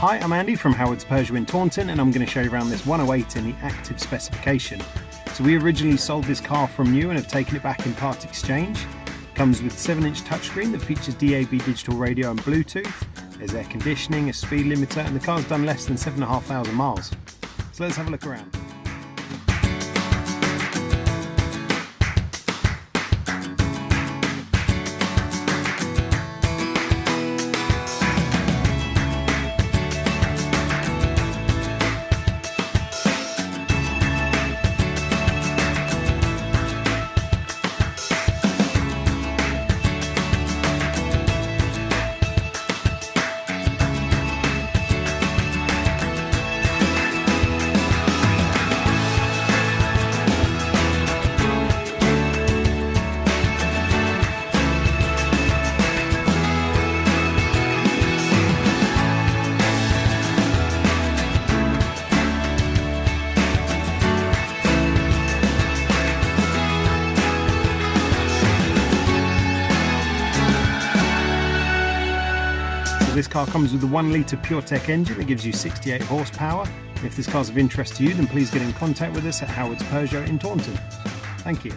Hi, I'm Andy from Howard's Peugeot in Taunton, and I'm going to show you around this 108 in the active specification. So we originally sold this car from new and have taken it back in part exchange. It comes with 7-inch touchscreen that features DAB digital radio and Bluetooth. There's air conditioning, a speed limiter, and the car's done less than 7,500 miles. So let's have a look around. This car comes with a 1-litre PureTech engine that gives you 68 horsepower. If this car's of interest to you, then please get in contact with us at Howard's Peugeot in Taunton. Thank you.